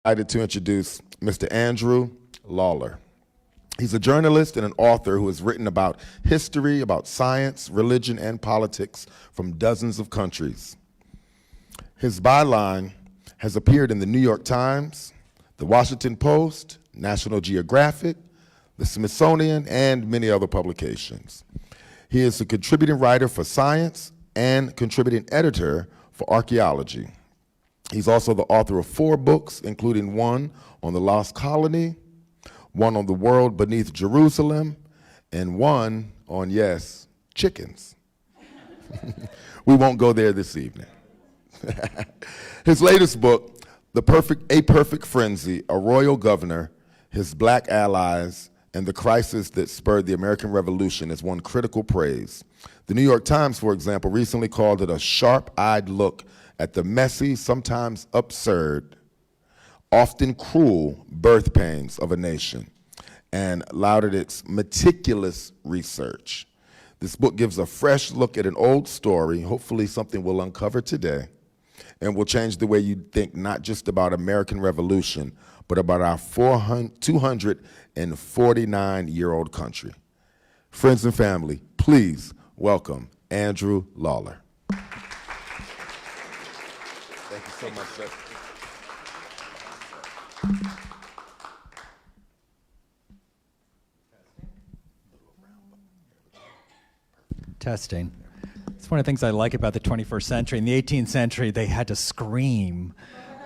Excited to introduce Mr. Andrew Lawler. He's a journalist and an author who has written about history, about science, religion, and politics from dozens of countries. His byline has appeared in the New York Times, the Washington Post, National Geographic, the Smithsonian, and many other publications. He is a contributing writer for science and contributing editor for archaeology. He's also the author of 4 books, including one on the Lost Colony, one on the world beneath Jerusalem, and one on, yes, chickens. We won't go there this evening. His latest book, A Perfect Frenzy, A Royal Governor, His Black Allies, and the Crisis That Spurred the American Revolution, has won critical praise. The New York Times, for example, recently called it a sharp-eyed look at the messy, sometimes absurd, often cruel birth pains of a nation, and lauded its meticulous research. This book gives a fresh look at an old story, hopefully something we'll uncover today, and will change the way you think not just about American Revolution, but about our 249-year-old country. Friends and family, please welcome Andrew Lawler. Thank you so much, sir. Testing. It's one of the things I like about the 21st century. In the 18th century, they had to scream.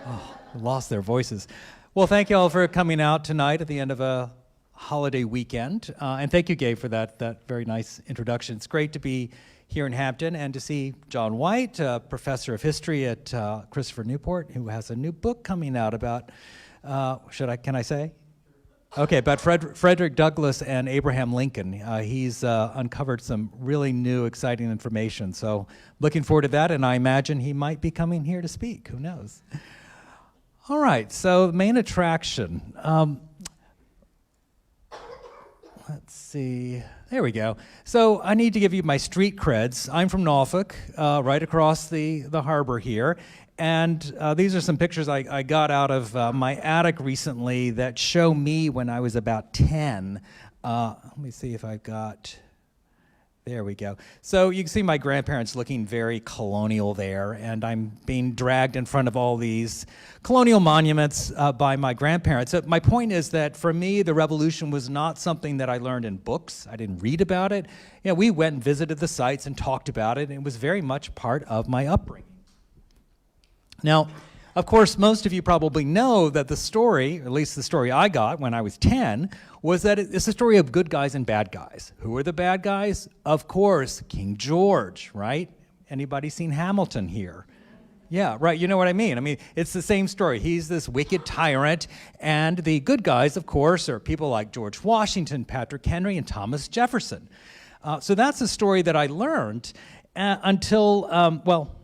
Oh, lost their voices. Well, thank you all for coming out tonight at the end of a holiday weekend. And thank you, Gabe, for that very nice introduction. It's great to be here in Hampton and to see John White, professor of history at Christopher Newport, who has a new book coming out about, can I say? Okay, about Frederick Douglass and Abraham Lincoln. He's uncovered some really new, exciting information. So looking forward to that, and I imagine he might be coming here to speak. Who knows? All right, so the main attraction. Let's see. There we go. So I need to give you my street creds. I'm from Norfolk, right across the harbor here. And these are some pictures I got out of my attic recently that show me when I was about 10. Let me see if I've got, there we go. So you can see my grandparents looking very colonial there, and I'm being dragged in front of all these colonial monuments by my grandparents. So my point is that for me, the revolution was not something that I learned in books. I didn't read about it. You know, we went and visited the sites and talked about it, and it was very much part of my upbringing. Now, of course, most of you probably know that the story, or at least the story I got when I was 10, was that it's a story of good guys and bad guys. Who are the bad guys? Of course, King George, right? Anybody seen Hamilton here? Yeah, right, you know what I mean. I mean, it's the same story. He's this wicked tyrant, and the good guys, of course, are people like George Washington, Patrick Henry, and Thomas Jefferson. So that's the story that I learned until, well,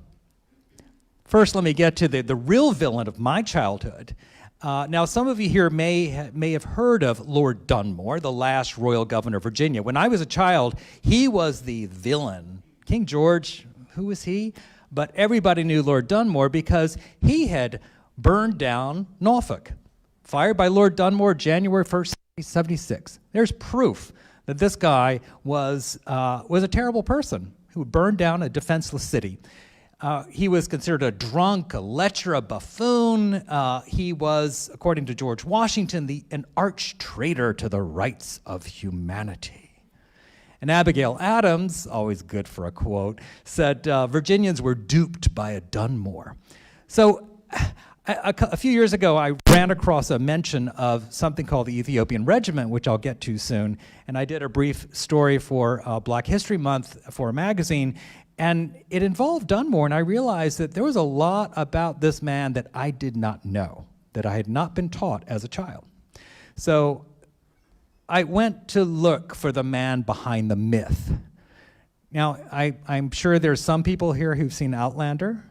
first, let me get to the real villain of my childhood. Now, some of you here may have heard of Lord Dunmore, the last royal governor of Virginia. When I was a child, he was the villain. King George, who was he? But everybody knew Lord Dunmore because he had burned down Norfolk. Fired by Lord Dunmore, January 1st, 1776. There's proof that this guy was a terrible person who burned down a defenseless city. He was considered a drunk, a lecher, a buffoon. He was, according to George Washington, an arch traitor to the rights of humanity. And Abigail Adams, always good for a quote, said Virginians were duped by a Dunmore. So a few years ago, I ran across a mention of something called the Ethiopian Regiment, which I'll get to soon. And I did a brief story for Black History Month for a magazine. And it involved Dunmore, and I realized that there was a lot about this man that I did not know, that I had not been taught as a child. So I went to look for the man behind the myth. Now, I'm sure there's some people here who've seen Outlander.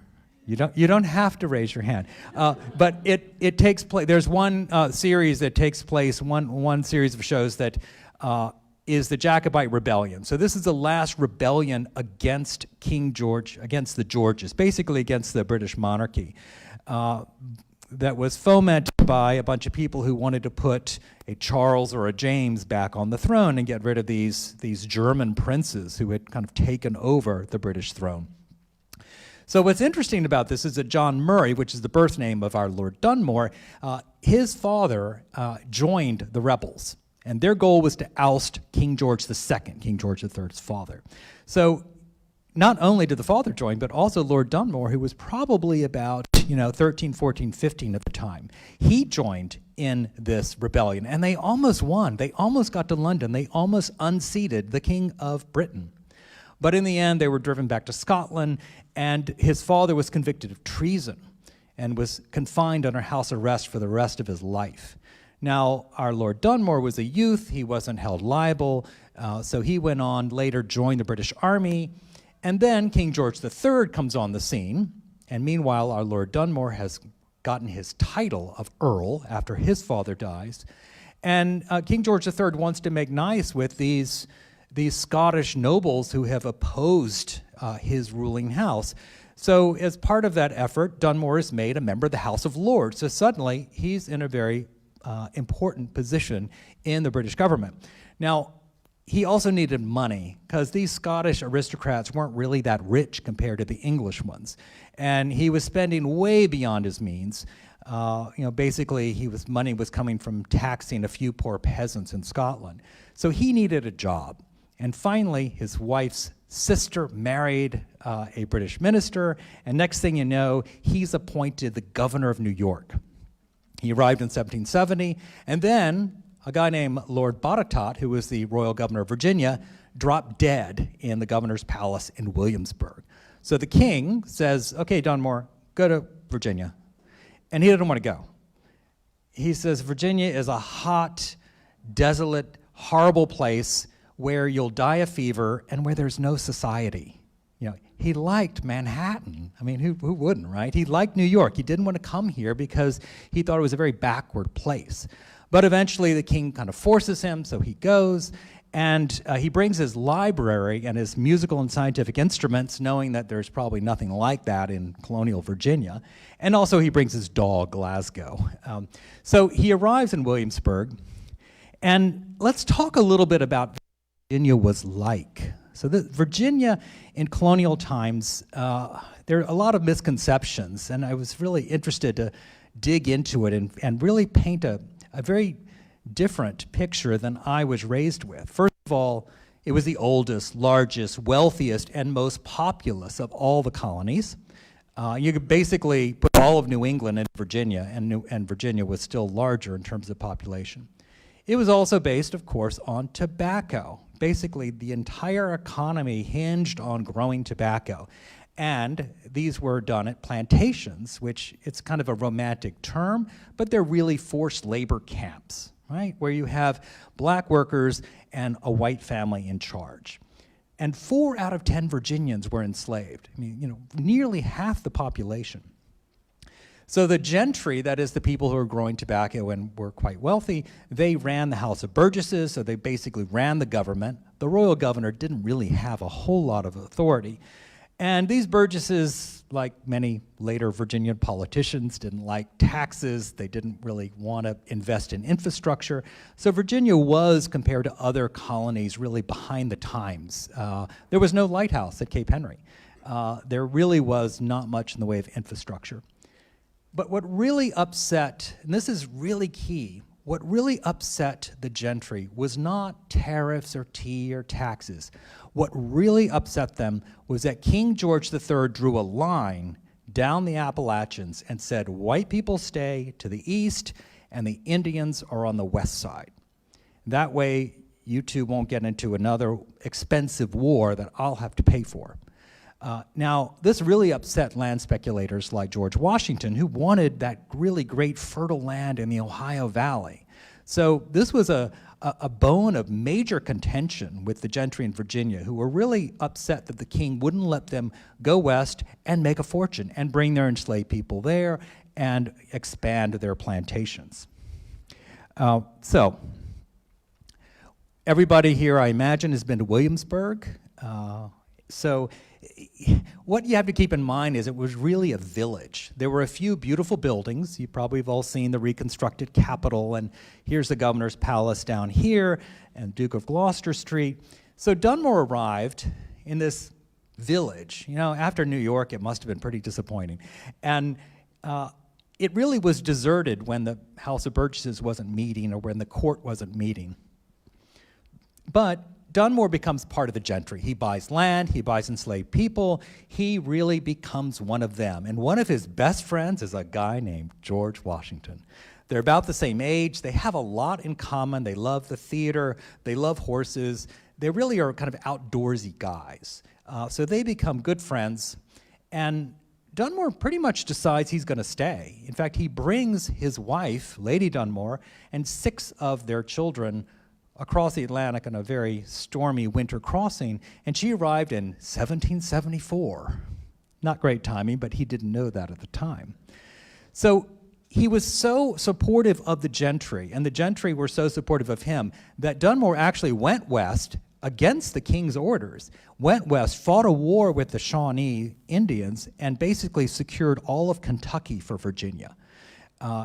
You don't have to raise your hand. But it takes place, there's one series that takes place, one series of shows that is the Jacobite Rebellion. So this is the last rebellion against King George, against the Georges, basically against the British monarchy, that was fomented by a bunch of people who wanted to put a Charles or a James back on the throne and get rid of these German princes who had kind of taken over the British throne. So what's interesting about this is that John Murray, which is the birth name of our Lord Dunmore, his father joined the rebels. And their goal was to oust King George II, King George III's father. So not only did the father join, but also Lord Dunmore, who was probably about 13, 14, 15 at the time. He joined in this rebellion, and they almost won. They almost got to London. They almost unseated the King of Britain. But in the end, they were driven back to Scotland, and his father was convicted of treason and was confined under house arrest for the rest of his life. Now, our Lord Dunmore was a youth. He wasn't held liable, so he went on, later joined the British Army, and then King George III comes on the scene, and meanwhile, our Lord Dunmore has gotten his title of Earl after his father dies, and King George III wants to make nice with these Scottish nobles who have opposed his ruling house. So as part of that effort, Dunmore is made a member of the House of Lords. So suddenly, he's in a very important position in the British government. Now, he also needed money because these Scottish aristocrats weren't really that rich compared to the English ones. And he was spending way beyond his means. Basically, money was coming from taxing a few poor peasants in Scotland. So he needed a job. And finally, his wife's sister married a British minister, and next thing you know, he's appointed the governor of New York. He arrived in 1770, and then a guy named Lord Botetourt, who was the royal governor of Virginia, dropped dead in the governor's palace in Williamsburg. So the king says, okay, Dunmore, go to Virginia. And he didn't want to go. He says, Virginia is a hot, desolate, horrible place where you'll die of fever and where there's no society. He liked Manhattan. I mean, who wouldn't, right? He liked New York. He didn't want to come here because he thought it was a very backward place. But eventually the king kind of forces him, so he goes, and he brings his library and his musical and scientific instruments, knowing that there's probably nothing like that in colonial Virginia. And also he brings his dog, Glasgow. So he arrives in Williamsburg, and let's talk a little bit about Virginia was like. So Virginia in colonial times, there are a lot of misconceptions, and I was really interested to dig into it and really paint a very different picture than I was raised with. First of all, it was the oldest, largest, wealthiest, and most populous of all the colonies. You could basically put all of New England into Virginia, and Virginia was still larger in terms of population. It was also based, of course, on tobacco. Basically, the entire economy hinged on growing tobacco. And these were done at plantations, which it's kind of a romantic term, but they're really forced labor camps, right? Where you have black workers and a white family in charge. And 4 out of 10 Virginians were enslaved. I mean, nearly half the population. So the gentry, that is the people who were growing tobacco and were quite wealthy, they ran the House of Burgesses, so they basically ran the government. The royal governor didn't really have a whole lot of authority. And these Burgesses, like many later Virginian politicians, didn't like taxes. They didn't really want to invest in infrastructure. So Virginia was, compared to other colonies, really behind the times. There was no lighthouse at Cape Henry. There really was not much in the way of infrastructure. But what really upset, and this is really key, what really upset the gentry was not tariffs or tea or taxes. What really upset them was that King George III drew a line down the Appalachians and said, white people stay to the east and the Indians are on the west side. That way, you two won't get into another expensive war that I'll have to pay for. Now, this really upset land speculators like George Washington, who wanted that really great fertile land in the Ohio Valley. So this was a bone of major contention with the gentry in Virginia, who were really upset that the king wouldn't let them go west and make a fortune and bring their enslaved people there and expand their plantations. So everybody here, I imagine, has been to Williamsburg. So what you have to keep in mind is it was really a village. There were a few beautiful buildings. You probably have all seen the reconstructed Capitol, and here's the governor's palace down here, and Duke of Gloucester Street. So Dunmore arrived in this village. You know, after New York, it must have been pretty disappointing. And it really was deserted when the House of Burgesses wasn't meeting or when the court wasn't meeting. But Dunmore becomes part of the gentry. He buys land, he buys enslaved people, he really becomes one of them. And one of his best friends is a guy named George Washington. They're about the same age, they have a lot in common, they love the theater, they love horses, they really are kind of outdoorsy guys. So they become good friends, and Dunmore pretty much decides he's gonna stay. In fact, he brings his wife, Lady Dunmore, and 6 of their children across the Atlantic on a very stormy winter crossing, and she arrived in 1774. Not great timing, but he didn't know that at the time. So he was so supportive of the gentry, and the gentry were so supportive of him, that Dunmore actually went west against the king's orders, went west, fought a war with the Shawnee Indians, and basically secured all of Kentucky for Virginia.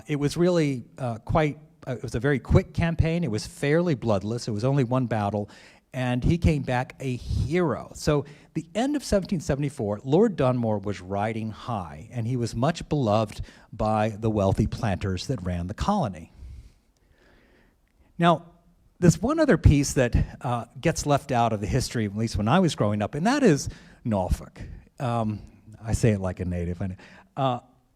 It was really it was a very quick campaign. It was fairly bloodless. It was only one battle, and he came back a hero. So the end of 1774, Lord Dunmore was riding high, and he was much beloved by the wealthy planters that ran the colony. Now, there's one other piece that gets left out of the history, at least when I was growing up, and that is Norfolk. I say it like a native.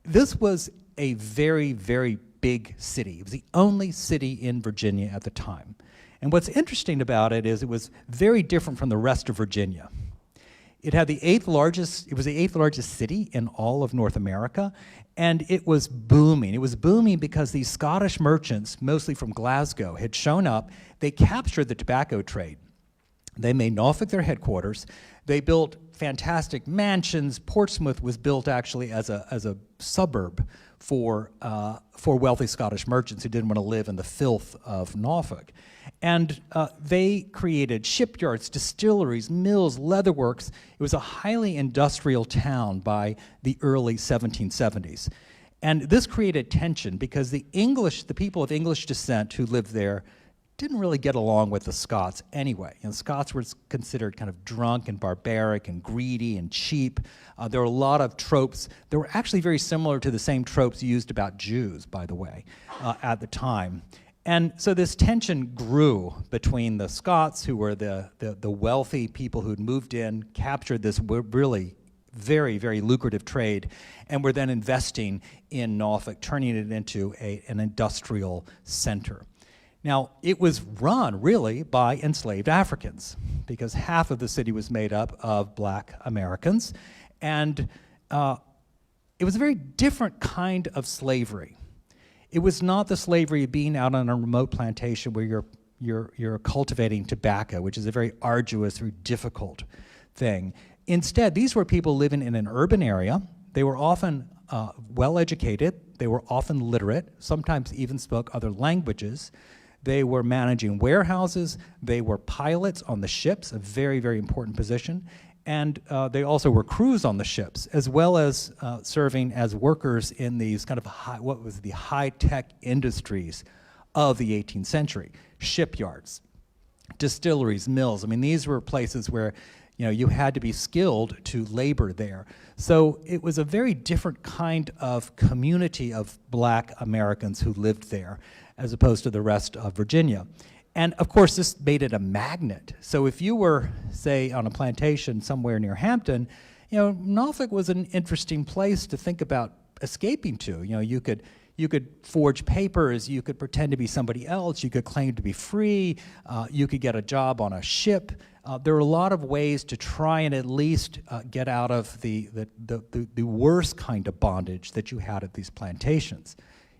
This was a very, very big city. It was the only city in Virginia at the time. And what's interesting about it is it was very different from the rest of Virginia. It was the eighth largest city in all of North America, and it was booming. It was booming because these Scottish merchants, mostly from Glasgow, had shown up. They captured the tobacco trade. They made Norfolk their headquarters. They built fantastic mansions. Portsmouth was built actually as a suburb for wealthy Scottish merchants who didn't want to live in the filth of Norfolk. And they created shipyards, distilleries, mills, leatherworks. It was a highly industrial town by the early 1770s. And this created tension because the people of English descent who lived there didn't really get along with the Scots anyway. You know, Scots were considered kind of drunk and barbaric and greedy and cheap. There were a lot of tropes that were actually very similar to the same tropes used about Jews, by the way, at the time. And so this tension grew between the Scots, who were the wealthy people who'd moved in, captured this really very, very lucrative trade, and were then investing in Norfolk, turning it into an industrial center. Now, it was run really by enslaved Africans because half of the city was made up of black Americans, and it was a very different kind of slavery. It was not the slavery of being out on a remote plantation where you're cultivating tobacco, which is a very arduous, very difficult thing. Instead, these were people living in an urban area. They were often well-educated. They were often literate, sometimes even spoke other languages. They were managing warehouses. They were pilots on the ships, a very, very important position. And they also were crews on the ships, as well as serving as workers in these kind of high-tech industries of the 18th century. Shipyards, distilleries, mills. I mean, these were places where you had to be skilled to labor there. So it was a very different kind of community of black Americans who lived there, as opposed to the rest of Virginia. And of course, this made it a magnet. So if you were, say, on a plantation somewhere near Hampton, Norfolk was an interesting place to think about escaping to. You could forge papers, you could pretend to be somebody else, you could claim to be free, you could get a job on a ship. There are a lot of ways to try and at least get out of the worst kind of bondage that you had at these plantations.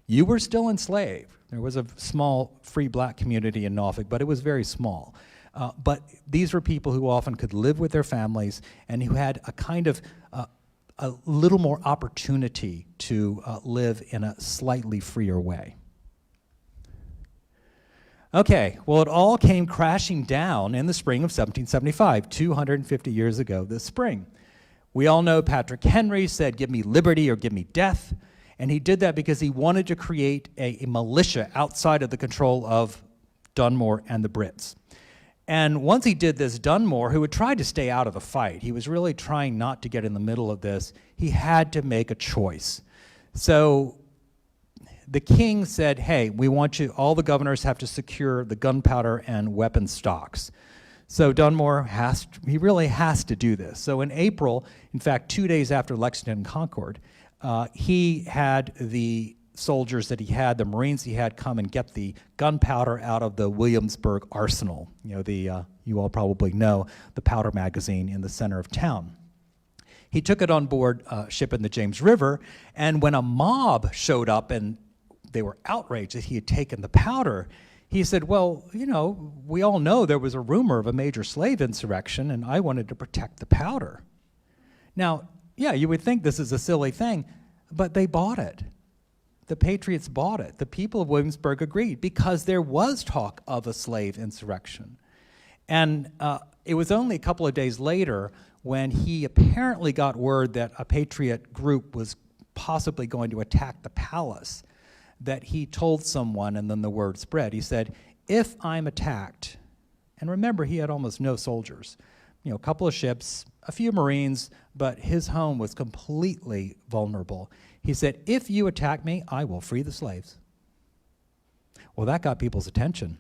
You were still enslaved. There was a small free black community in Norfolk, but it was very small. But these were people who often could live with their families and who had a kind of a little more opportunity to live in a slightly freer way. Okay, well, it all came crashing down in the spring of 1775, 250 years ago this spring. We all know Patrick Henry said, "Give me liberty or give me death." And he did that because he wanted to create a militia outside of the control of Dunmore and the Brits. And once he did this, Dunmore, who had tried to stay out of the fight, he was really trying not to get in the middle of this, he had to make a choice. So the king said, hey, we want you, all the governors have to secure the gunpowder and weapon stocks. So Dunmore he really has to do this. So in April, in fact, 2 days after Lexington and Concord, he had the soldiers that he had, the Marines he had, come and get the gunpowder out of the Williamsburg arsenal. You know, you all probably know the powder magazine in the center of town. He took it on board ship in the James River, and when a mob showed up and they were outraged that he had taken the powder, he said, well, you know, we all know there was a rumor of a major slave insurrection, and I wanted to protect the powder. Now, yeah, you would think this is a silly thing, but they bought it. The patriots bought it. The people of Williamsburg agreed because there was talk of a slave insurrection. And it was only a couple of days later when he apparently got word that a patriot group was possibly going to attack the palace that he told someone, and then the word spread. He said, if I'm attacked, and remember he had almost no soldiers, you know, a couple of ships, a few Marines, but his home was completely vulnerable. He said, if you attack me, I will free the slaves. Well, that got people's attention.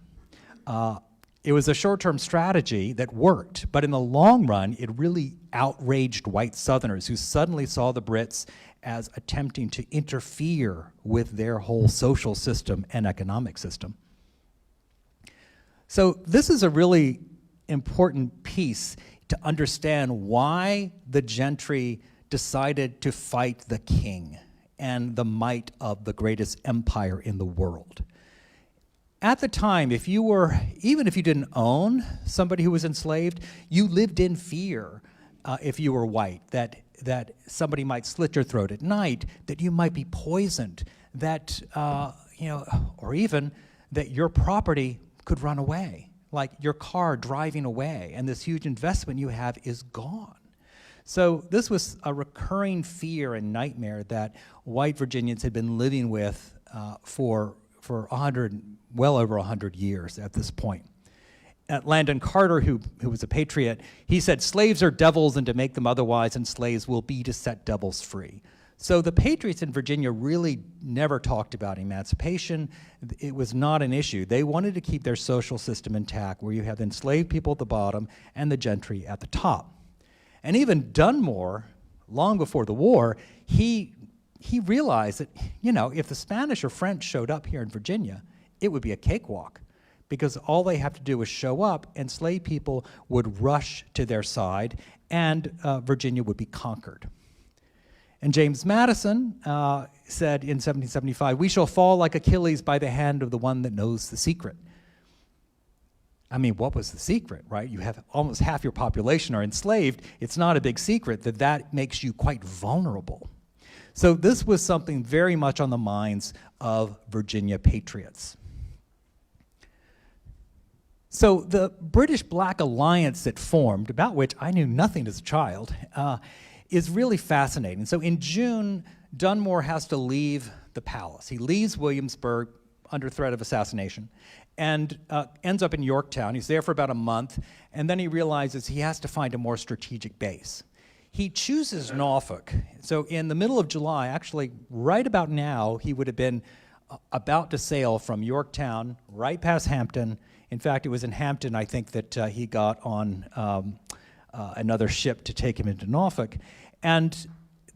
It was a short-term strategy that worked, but in the long run, it really outraged white Southerners who suddenly saw the Brits as attempting to interfere with their whole social system and economic system. So this is a really important piece to understand why the gentry decided to fight the king and the might of the greatest empire in the world. At the time, even if you didn't own somebody who was enslaved, you lived in fear if you were white, that somebody might slit your throat at night, that you might be poisoned, that, or even that your property could run away, like your car driving away, and this huge investment you have is gone. So this was a recurring fear and nightmare that white Virginians had been living with for well over 100 years at this point. Landon Carter, who was a patriot, he said, slaves are devils, and to make them otherwise and slaves will be to set devils free. So the patriots in Virginia really never talked about emancipation. It was not an issue. They wanted to keep their social system intact, where you have enslaved people at the bottom and the gentry at the top. And even Dunmore, long before the war, he realized that, you know, if the Spanish or French showed up here in Virginia, it would be a cakewalk, because all they have to do is show up, and slave people would rush to their side, and Virginia would be conquered. And James Madison said in 1775, we shall fall like Achilles by the hand of the one that knows the secret. I mean, what was the secret, right? You have almost half your population are enslaved. It's not a big secret that makes you quite vulnerable. So this was something very much on the minds of Virginia patriots. So the British Black Alliance that formed, about which I knew nothing as a child, is really fascinating. So in June, Dunmore has to leave the palace. He leaves Williamsburg under threat of assassination and ends up in Yorktown. He's there for about a month, and then he realizes he has to find a more strategic base. He chooses Norfolk. So in the middle of July, actually right about now, he would have been about to sail from Yorktown right past Hampton. In fact, it was in Hampton, I think, that he got on another ship to take him into Norfolk. And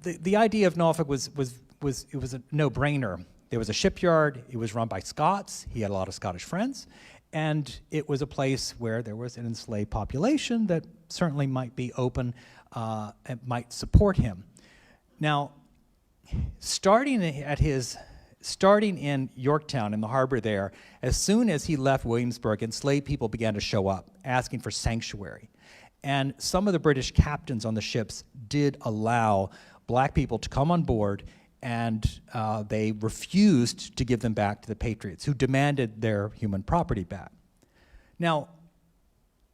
the idea of Norfolk was a no-brainer. There was a shipyard. It was run by Scots. He had a lot of Scottish friends. And it was a place where there was an enslaved population that certainly might be open and might support him. Now, starting in Yorktown, in the harbor there, as soon as he left Williamsburg, enslaved people began to show up, asking for sanctuary. And some of the British captains on the ships did allow black people to come on board and they refused to give them back to the patriots, who demanded their human property back. Now,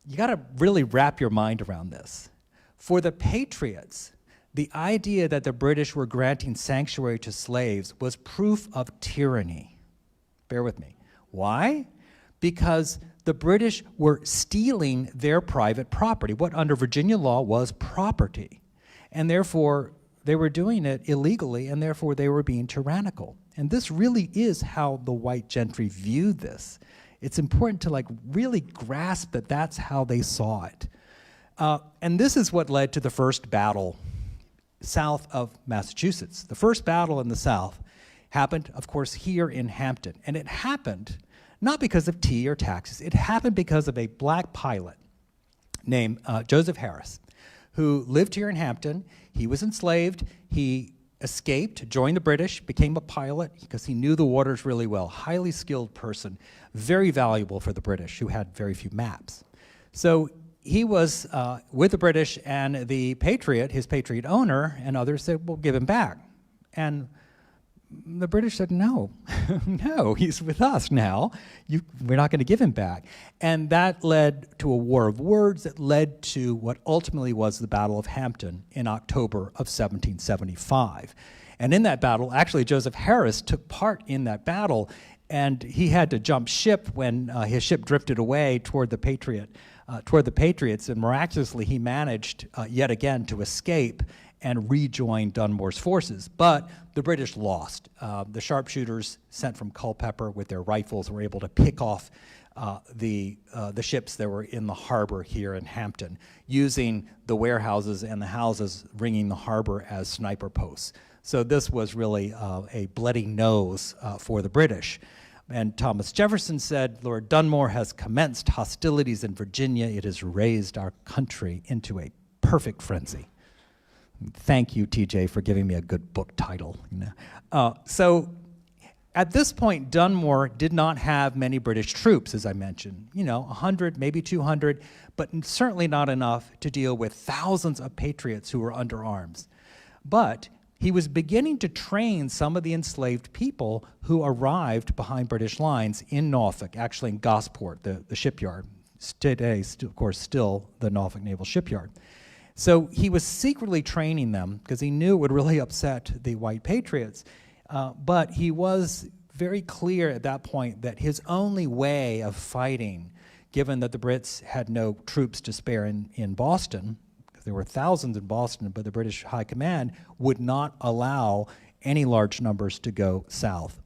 you got to really wrap your mind around this. For the patriots, the idea that the British were granting sanctuary to slaves was proof of tyranny. Bear with me. Why? Because the British were stealing their private property, what under Virginia law was property. And therefore, they were doing it illegally, and therefore they were being tyrannical. And this really is how the white gentry viewed this. It's important to really grasp that that's how they saw it. And this is what led to the first battle south of Massachusetts. The first battle in the South happened, of course, here in Hampton. And it happened not because of tea or taxes. It happened because of a black pilot named Joseph Harris, who lived here in Hampton. He was enslaved. He escaped, joined the British, became a pilot because he knew the waters really well. Highly skilled person, very valuable for the British, who had very few maps. So he was with the British, and the patriot, his patriot owner, and others said, "We'll give him back." And the British said, "No, no, he's with us now. We're not going to give him back." And that led to a war of words that led to what ultimately was the Battle of Hampton in October of 1775. And in that battle, actually, Joseph Harris took part in that battle, and he had to jump ship when his ship drifted away toward the Patriots, and miraculously he managed yet again to escape and rejoin Dunmore's forces. But the British lost. The sharpshooters sent from Culpeper with their rifles were able to pick off the ships that were in the harbor here in Hampton, using the warehouses and the houses ringing the harbor as sniper posts. So this was really a bloody nose for the British. And Thomas Jefferson said, "Lord Dunmore has commenced hostilities in Virginia. It has raised our country into a perfect frenzy." Thank you, TJ, for giving me a good book title. So at this point, Dunmore did not have many British troops, as I mentioned. 100, maybe 200, but certainly not enough to deal with thousands of patriots who were under arms. But he was beginning to train some of the enslaved people who arrived behind British lines in Norfolk, actually in Gosport, the shipyard. Today, of course, still the Norfolk Naval Shipyard. So he was secretly training them because he knew it would really upset the white patriots. But he was very clear at that point that his only way of fighting, given that the Brits had no troops to spare in Boston, because there were thousands in Boston, but the British High Command would not allow any large numbers to go south.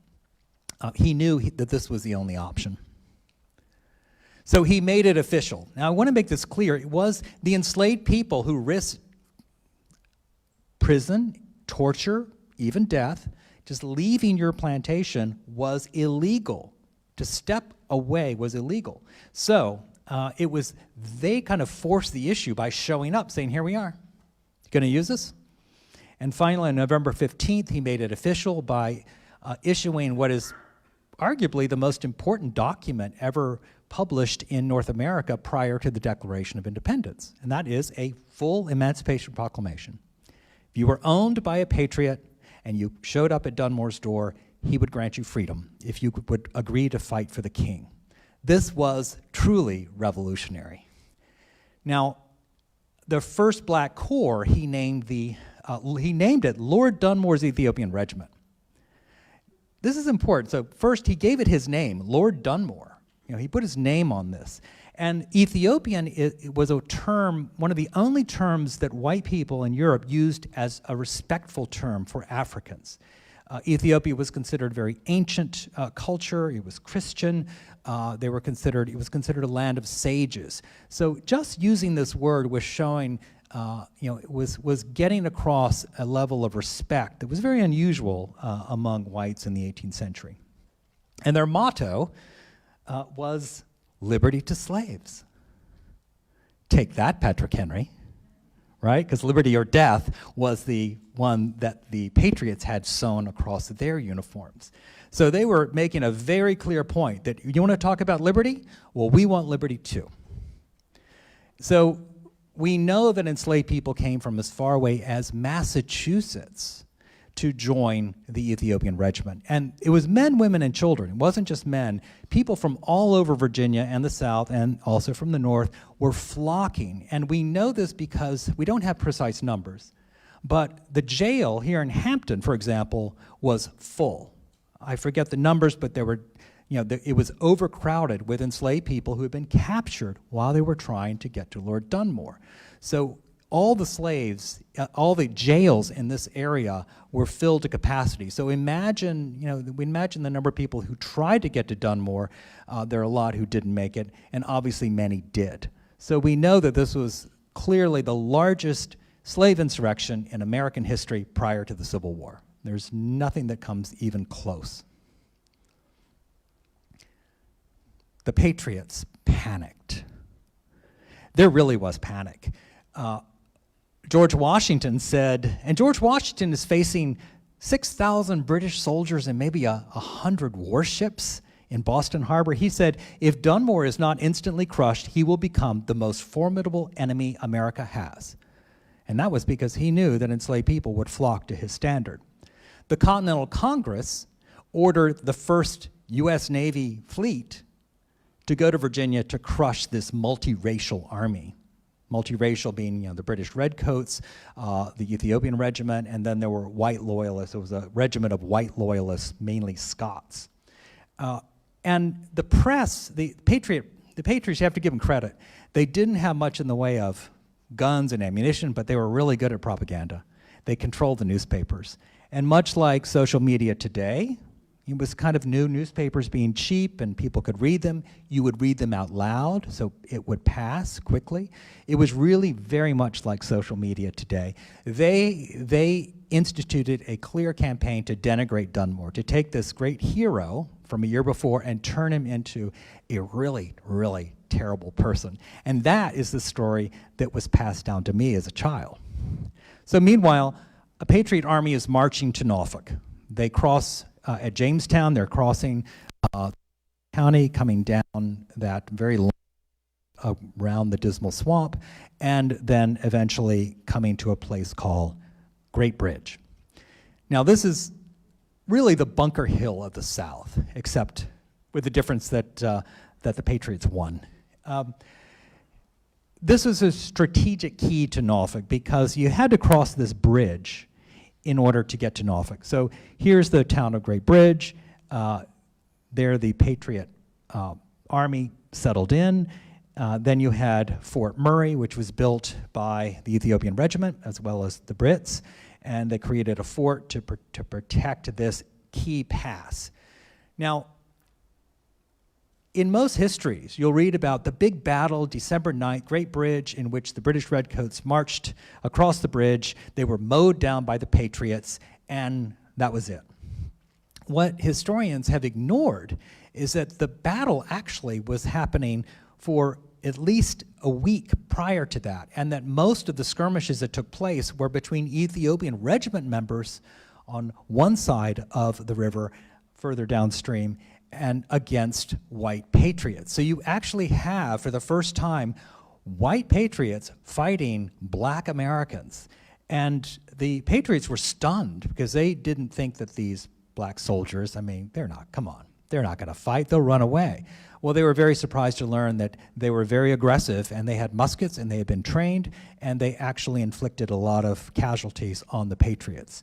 He knew that this was the only option. So he made it official. Now, I want to make this clear. It was the enslaved people who risked prison, torture, even death. Just leaving your plantation was illegal. To step away was illegal. So they kind of forced the issue by showing up, saying, "Here we are. You going to use this?" And finally, on November 15th, he made it official by issuing what is arguably the most important document ever published in North America prior to the Declaration of Independence, and that is a full Emancipation Proclamation. If you were owned by a patriot and you showed up at Dunmore's door, he would grant you freedom if you would agree to fight for the king. This was truly revolutionary. Now, the first Black Corps, he named it Lord Dunmore's Ethiopian Regiment. This is important. So first, he gave it his name, Lord Dunmore. He put his name on this. And Ethiopian it was a term, one of the only terms that white people in Europe used as a respectful term for Africans. Ethiopia was considered very ancient culture. It was Christian. It was considered a land of sages. So just using this word was showing, was getting across a level of respect that was very unusual among whites in the 18th century. And their motto was liberty to slaves. Take that, Patrick Henry, right? Because liberty or death was the one that the patriots had sewn across their uniforms. So they were making a very clear point that you want to talk about liberty? Well, we want liberty too. So we know that enslaved people came from as far away as Massachusetts to join the Ethiopian regiment. And it was men, women, and children. It wasn't just men. People from all over Virginia and the South, and also from the North, were flocking. And we know this because we don't have precise numbers. But the jail here in Hampton, for example, was full. I forget the numbers, but there were, it was overcrowded with enslaved people who had been captured while they were trying to get to Lord Dunmore. So all the slaves, all the jails in this area were filled to capacity. So imagine, we imagine the number of people who tried to get to Dunmore. There are a lot who didn't make it, and obviously many did. So we know that this was clearly the largest slave insurrection in American history prior to the Civil War. There's nothing that comes even close. The patriots panicked. There really was panic. George Washington said, and George Washington is facing 6,000 British soldiers and maybe 100 warships in Boston Harbor. He said, if Dunmore is not instantly crushed, he will become the most formidable enemy America has. And that was because he knew that enslaved people would flock to his standard. The Continental Congress ordered the first U.S. Navy fleet to go to Virginia to crush this multiracial army. Multiracial being, the British Redcoats, the Ethiopian regiment, and then there were white loyalists. It was a regiment of white loyalists, mainly Scots. And the press, the patriots, you have to give them credit. They didn't have much in the way of guns and ammunition, but they were really good at propaganda. They controlled the newspapers. And much like social media today, it was kind of new, newspapers being cheap and people could read them. You would read them out loud, so it would pass quickly. It was really very much like social media today. They instituted a clear campaign to denigrate Dunmore, to take this great hero from a year before and turn him into a really, really terrible person. And that is the story that was passed down to me as a child. So meanwhile, a Patriot army is marching to Norfolk. They cross at Jamestown. They're crossing county, coming down that very long around the Dismal Swamp, and then eventually coming to a place called Great Bridge. Now this is really the Bunker Hill of the South, except with the difference that the Patriots won. This was a strategic key to Norfolk because you had to cross this bridge in order to get to Norfolk. So here's the town of Great Bridge. There the Patriot army settled in. Then you had Fort Murray, which was built by the Ethiopian regiment as well as the Brits, and they created a fort to protect this key pass. Now, in most histories, you'll read about the big battle, December 9th, Great Bridge, in which the British Redcoats marched across the bridge. They were mowed down by the Patriots, and that was it. What historians have ignored is that the battle actually was happening for at least a week prior to that, and that most of the skirmishes that took place were between Ethiopian regiment members on one side of the river, further downstream, and against white patriots. So you actually have, for the first time, white patriots fighting black Americans. And the patriots were stunned because they didn't think that these black soldiers, they're not going to fight, they'll run away. Well, they were very surprised to learn that they were very aggressive, and they had muskets, and they had been trained, and they actually inflicted a lot of casualties on the patriots.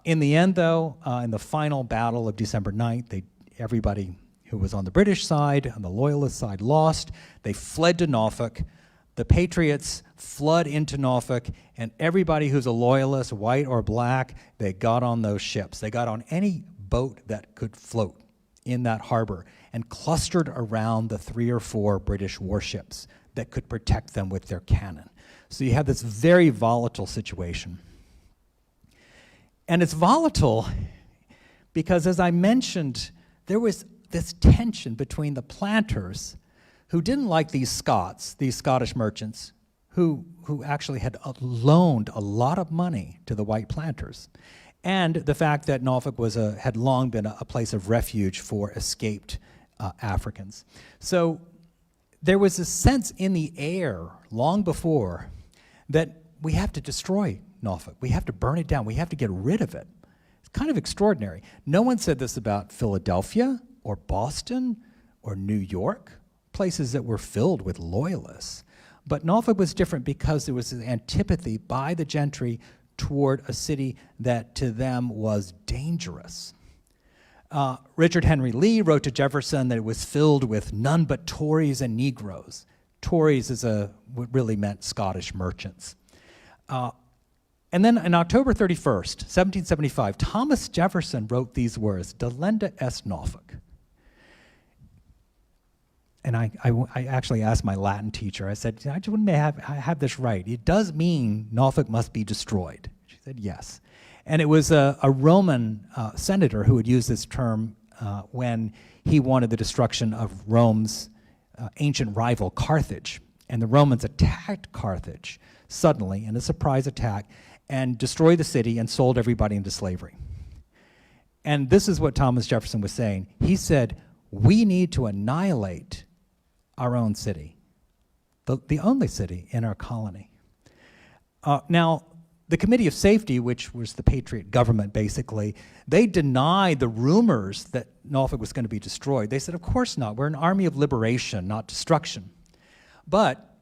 In the end, though, in the final battle of December 9th, everybody who was on the British side, on the Loyalist side, lost. They fled to Norfolk. The Patriots flood into Norfolk, and everybody who's a Loyalist, white or black, they got on those ships. They got on any boat that could float in that harbor and clustered around the 3 or 4 British warships that could protect them with their cannon. So you have this very volatile situation. And it's volatile because, as I mentioned, there was this tension between the planters who didn't like these Scots, these Scottish merchants, who actually had loaned a lot of money to the white planters, and the fact that Norfolk had long been a place of refuge for escaped Africans. So there was a sense in the air long before that we have to destroy Norfolk. We have to burn it down. We have to get rid of it. kind of extraordinary. No one said this about Philadelphia or Boston or New York, places that were filled with loyalists. But Norfolk was different because there was an antipathy by the gentry toward a city that to them was dangerous. Richard Henry Lee wrote to Jefferson that it was filled with none but Tories and Negroes. Tories is what really meant Scottish merchants. And then on October 31st, 1775, Thomas Jefferson wrote these words, Delenda est Norfolk. And I actually asked my Latin teacher, I said, I just want to have this right. It does mean Norfolk must be destroyed. She said, yes. And it was a Roman senator who had used this term when he wanted the destruction of Rome's ancient rival, Carthage. And the Romans attacked Carthage suddenly in a surprise attack and destroyed the city and sold everybody into slavery. And this is what Thomas Jefferson was saying. He said, we need to annihilate our own city, the only city in our colony. Now, the Committee of Safety, which was the Patriot government basically, they denied the rumors that Norfolk was going to be destroyed. They said, of course not. We're an army of liberation, not destruction. But,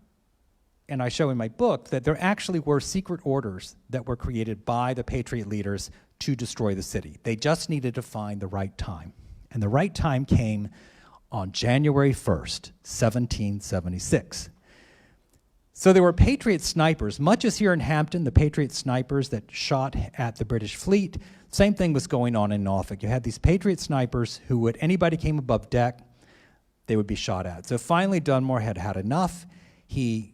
and I show in my book, that there actually were secret orders that were created by the Patriot leaders to destroy the city. They just needed to find the right time. And the right time came on January 1st, 1776. So there were Patriot snipers, much as here in Hampton, the Patriot snipers that shot at the British fleet. Same thing was going on in Norfolk. You had these Patriot snipers who would, anybody came above deck, they would be shot at. So finally Dunmore had had enough. He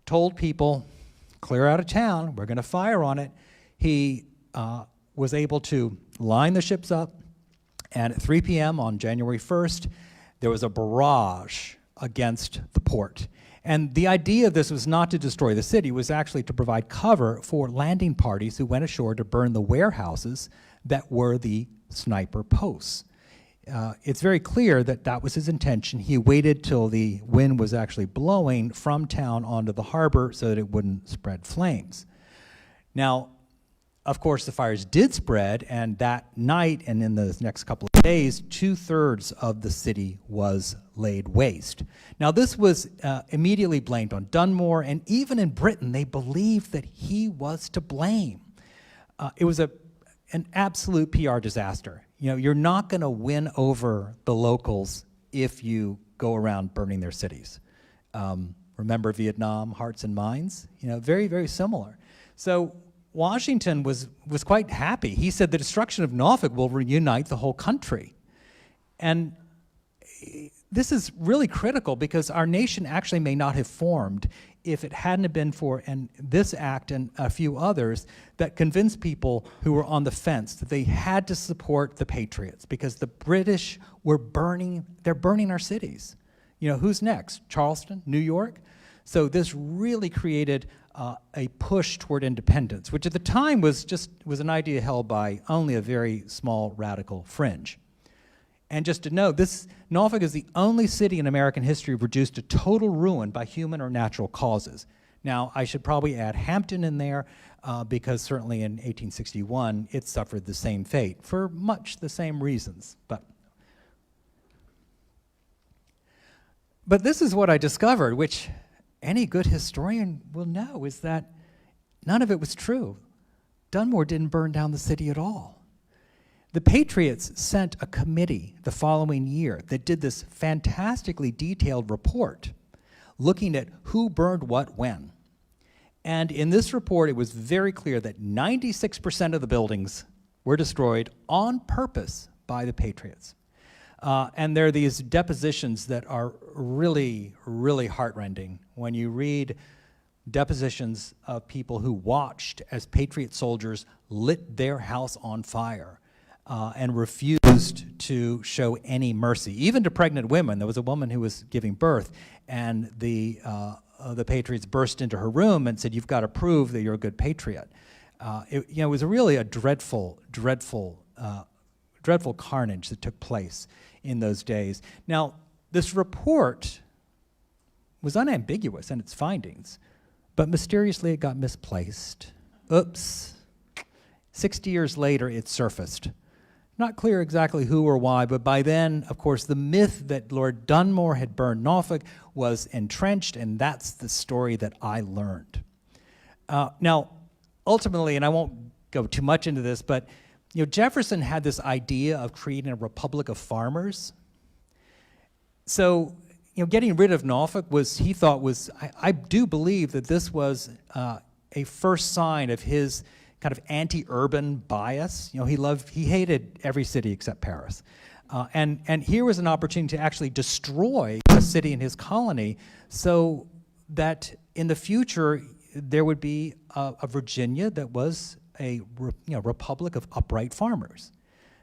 told people, clear out of town, we're gonna fire on it. He was able to line the ships up, and at 3 p.m. on January 1st, there was a barrage against the port. And the idea of this was not to destroy the city, it was actually to provide cover for landing parties who went ashore to burn the warehouses that were the sniper posts. It's very clear that that was his intention. He waited till the wind was actually blowing from town onto the harbor so that it wouldn't spread flames. Now, of course, the fires did spread, and that night and in the next couple of days, 2/3 of the city was laid waste. Now, this was immediately blamed on Dunmore, and even in Britain, they believed that he was to blame. It was an absolute PR disaster. You know, you're not going to win over the locals if you go around burning their cities. Remember Vietnam, hearts and minds? You know, very, very similar. So Washington was quite happy. He said the destruction of Norfolk will reunite the whole country. And this is really critical because our nation actually may not have formed if it hadn't been for this act and a few others that convinced people who were on the fence that they had to support the Patriots because the British were they're burning our cities. You know, who's next? Charleston, New York? So this really created a push toward independence, which at the time was an idea held by only a very small radical fringe. And just to note, Norfolk is the only city in American history reduced to total ruin by human or natural causes. Now, I should probably add Hampton in there because certainly in 1861, it suffered the same fate for much the same reasons. But this is what I discovered, which any good historian will know, is that none of it was true. Dunmore didn't burn down the city at all. The Patriots sent a committee the following year that did this fantastically detailed report looking at who burned what when. And in this report, it was very clear that 96% of the buildings were destroyed on purpose by the Patriots. And there are these depositions that are really, really heartrending. When you read depositions of people who watched as Patriot soldiers lit their house on fire and refused to show any mercy, even to pregnant women. There was a woman who was giving birth, and the Patriots burst into her room and said, "You've got to prove that you're a good Patriot." It was really a dreadful carnage that took place in those days. Now, this report was unambiguous in its findings, but mysteriously it got misplaced. Oops. 60 years later, it surfaced. Not clear exactly who or why, but by then, of course, the myth that Lord Dunmore had burned Norfolk was entrenched, and that's the story that I learned. Now, ultimately, and I won't go too much into this, but Jefferson had this idea of creating a republic of farmers. So, getting rid of Norfolk he thought was, I do believe that this was a first sign of his kind of anti-urban bias. He hated every city except Paris. And here was an opportunity to actually destroy a city in his colony so that in the future there would be a Virginia that was a republic of upright farmers.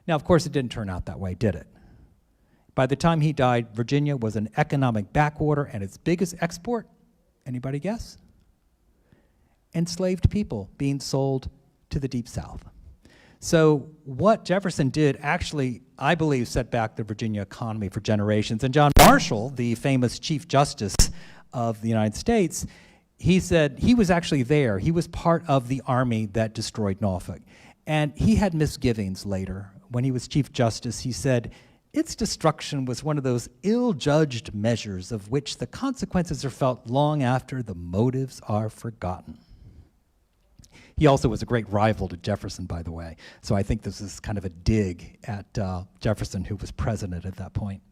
Now, of course, it didn't turn out that way, did it? By the time he died, Virginia was an economic backwater, and its biggest export, anybody guess? Enslaved people being sold to the Deep South. So what Jefferson did actually, I believe, set back the Virginia economy for generations. And John Marshall, the famous Chief Justice of the United States, he said he was actually there. He was part of the army that destroyed Norfolk. And he had misgivings later. When he was Chief Justice, he said, its destruction was one of those ill-judged measures of which the consequences are felt long after the motives are forgotten. He also was a great rival to Jefferson, by the way. So I think this is kind of a dig at Jefferson, who was president at that point.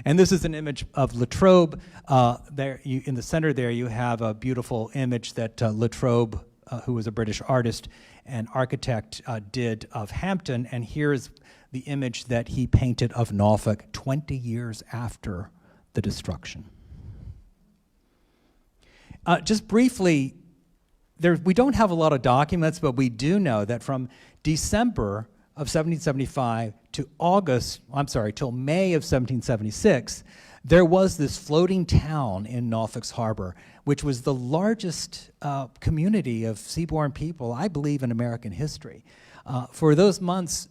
And this is an image of Latrobe. In the center there, you have a beautiful image that Latrobe, who was a British artist and architect, did of Hampton. And here's the image that he painted of Norfolk 20 years after the destruction. Just briefly, we don't have a lot of documents, but we do know that from December of 1775 till May of 1776, there was this floating town in Norfolk's harbor, which was the largest community of seaborne people, I believe, in American history. For those months,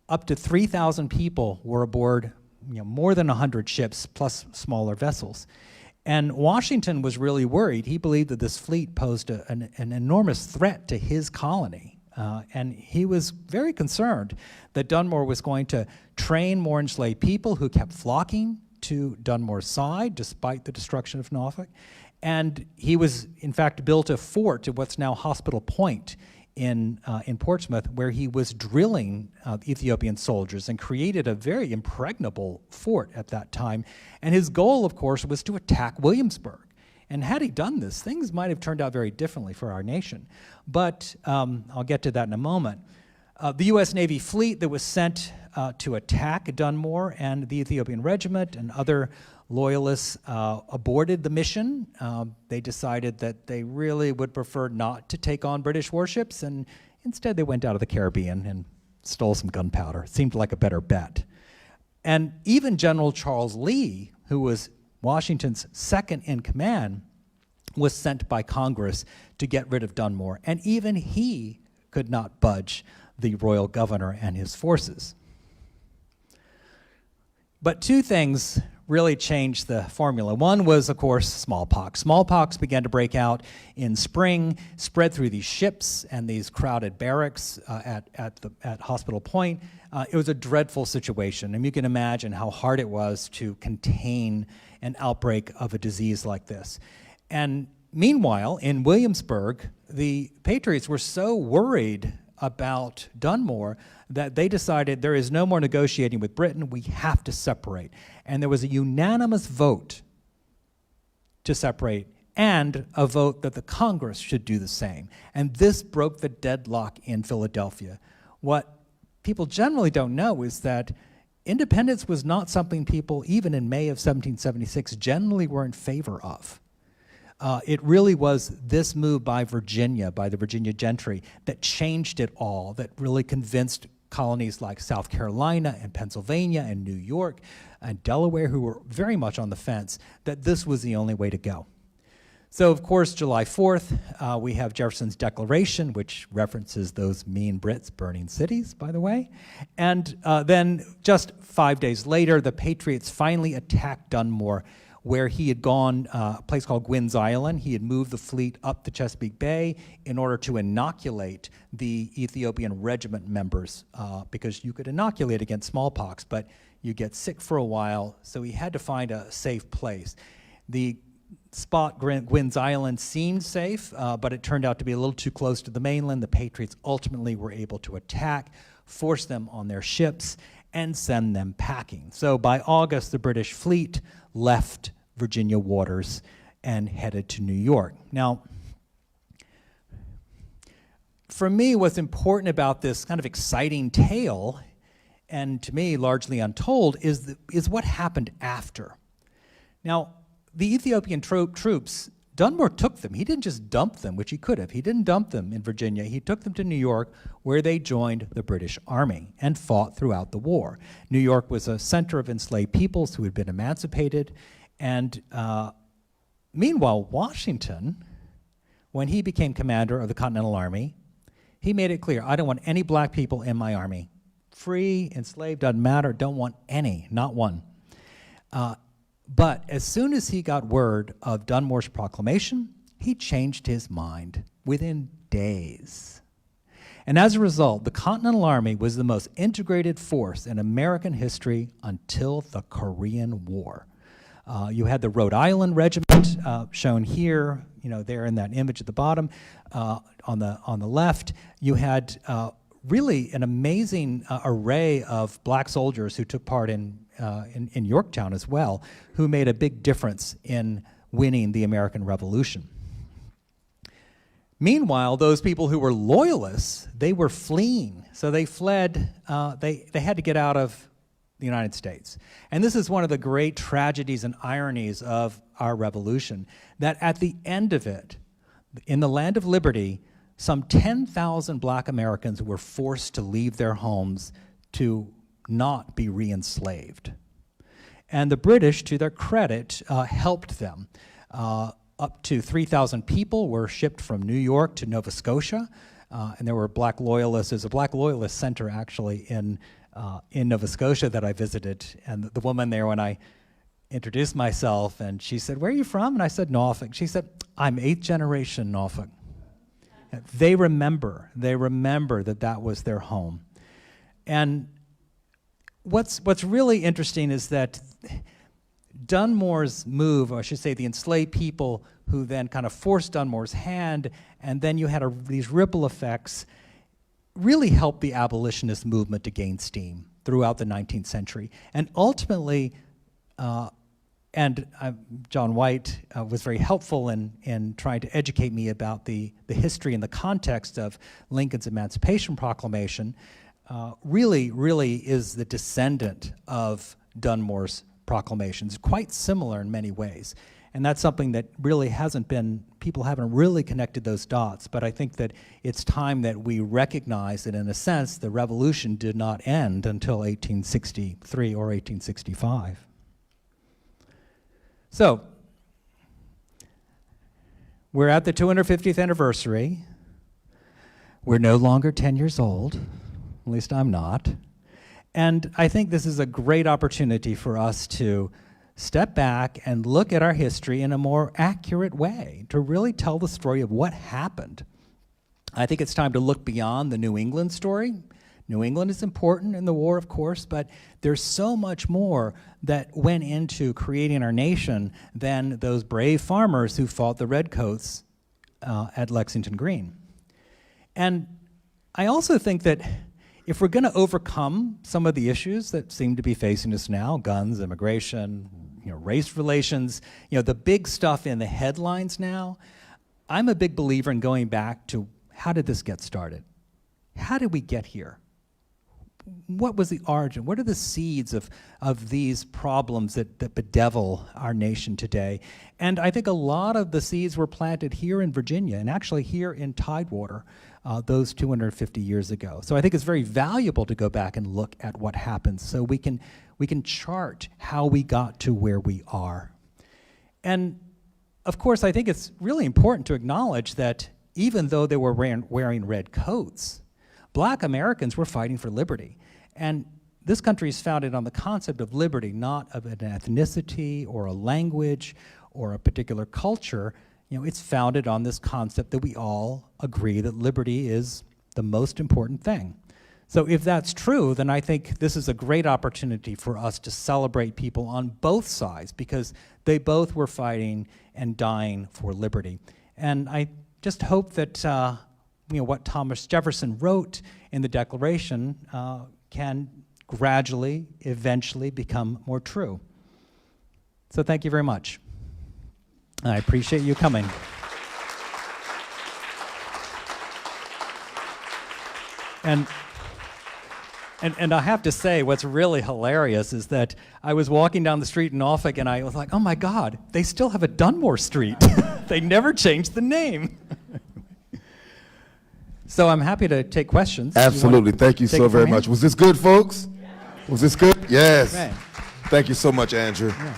up to 3,000 people were aboard, more than 100 ships plus smaller vessels. And Washington was really worried. He believed that this fleet posed an enormous threat to his colony. And he was very concerned that Dunmore was going to train more enslaved people who kept flocking to Dunmore's side despite the destruction of Norfolk. And he was, in fact, built a fort at what's now Hospital Point in Portsmouth, where he was drilling Ethiopian soldiers and created a very impregnable fort at that time. And his goal, of course, was to attack Williamsburg. And had he done this, things might have turned out very differently for our nation. But I'll get to that in a moment. The U.S. Navy fleet that was sent to attack Dunmore and the Ethiopian regiment and other loyalists aborted the mission. They decided that they really would prefer not to take on British warships, and instead they went out of the Caribbean and stole some gunpowder. It seemed like a better bet. And even General Charles Lee, who was Washington's second in command, was sent by Congress to get rid of Dunmore, and even he could not budge the royal governor and his forces. But two things really changed the formula. One was, of course, smallpox. Smallpox began to break out in spring, spread through these ships and these crowded barracks at Hospital Point. It was a dreadful situation, and you can imagine how hard it was to contain an outbreak of a disease like this. And meanwhile, in Williamsburg, the patriots were so worried about Dunmore that they decided there is no more negotiating with Britain, we have to separate. And there was a unanimous vote to separate and a vote that the Congress should do the same. And this broke the deadlock in Philadelphia. What people generally don't know is that independence was not something people, even in May of 1776, generally were in favor of. It really was this move by Virginia, by the Virginia gentry, that changed it all, that really convinced colonies like South Carolina and Pennsylvania and New York and Delaware, who were very much on the fence, that this was the only way to go. So, of course, July 4th, we have Jefferson's Declaration, which references those mean Brits burning cities, by the way. And then just 5 days later, the Patriots finally attacked Dunmore where he had gone, a place called Gwynn's Island. He had moved the fleet up the Chesapeake Bay in order to inoculate the Ethiopian regiment members, because you could inoculate against smallpox, but you get sick for a while, so he had to find a safe place. The spot, Gwynn's Island, seemed safe, but it turned out to be a little too close to the mainland. The Patriots ultimately were able to attack, force them on their ships, and send them packing. So by August, the British fleet left Virginia waters and headed to New York. Now, for me, what's important about this kind of exciting tale, and to me largely untold, is what happened after. Now, the Ethiopian troops, Dunmore took them. He didn't just dump them, which he could have. He didn't dump them in Virginia. He took them to New York, where they joined the British Army and fought throughout the war. New York was a center of enslaved peoples who had been emancipated. And meanwhile, Washington, when he became commander of the Continental Army, he made it clear, I don't want any black people in my army. Free, enslaved, doesn't matter, don't want any, not one. But as soon as he got word of Dunmore's proclamation, he changed his mind within days. And as a result, the Continental Army was the most integrated force in American history until the Korean War. You had the Rhode Island Regiment shown here, there in that image at the bottom. On the left, you had really an amazing array of black soldiers who took part in Yorktown as well, who made a big difference in winning the American Revolution. Meanwhile, those people who were loyalists, they were fleeing. So they fled, they had to get out of the United States. And this is one of the great tragedies and ironies of our revolution, that at the end of it, in the land of liberty, some 10,000 black Americans were forced to leave their homes to not be re-enslaved. And the British, to their credit, helped them. Up to 3,000 people were shipped from New York to Nova Scotia, and there were black loyalists. There's a black loyalist center actually in Nova Scotia that I visited, and the woman there, when I introduced myself, and she said, "Where are you from?" And I said, "Norfolk." She said, "I'm 8th generation Norfolk." They remember that was their home. And what's really interesting is that Dunmore's move, or I should say the enslaved people who then kind of forced Dunmore's hand, and then you had these ripple effects, really helped the abolitionist movement to gain steam throughout the 19th century. And ultimately, John White was very helpful in trying to educate me about the history and the context of Lincoln's Emancipation Proclamation. Really is the descendant of Dunmore's proclamations, quite similar in many ways. And that's something that really people haven't really connected those dots, but I think that it's time that we recognize that in a sense, the revolution did not end until 1863 or 1865. So, we're at the 250th anniversary. We're no longer 10 years old, at least I'm not. And I think this is a great opportunity for us to step back and look at our history in a more accurate way, to really tell the story of what happened. I think it's time to look beyond the New England story. New England is important in the war, of course, but there's so much more that went into creating our nation than those brave farmers who fought the redcoats at Lexington Green. And I also think that if we're going to overcome some of the issues that seem to be facing us now, guns, immigration, race relations, the big stuff in the headlines now, I'm a big believer in going back to how did this get started? How did we get here? What was the origin? What are the seeds of these problems that bedevil our nation today? And I think a lot of the seeds were planted here in Virginia, and actually here in Tidewater, those 250 years ago. So I think it's very valuable to go back and look at what happened so we can chart how we got to where we are. And of course, I think it's really important to acknowledge that even though they were wearing red coats, black Americans were fighting for liberty. And this country is founded on the concept of liberty, not of an ethnicity or a language or a particular culture. It's founded on this concept that we all agree that liberty is the most important thing. So if that's true, then I think this is a great opportunity for us to celebrate people on both sides, because they both were fighting and dying for liberty. And I just hope that what Thomas Jefferson wrote in the Declaration can gradually, eventually become more true. So thank you very much. I appreciate you coming. And I have to say, what's really hilarious is that I was walking down the street in Norfolk, and I was like, oh my God, they still have a Dunmore Street. They never changed the name. So I'm happy to take questions. Absolutely. Thank you so very much. Was this good, folks? Was this good? Yes. Right. Thank you so much, Andrew. Yeah.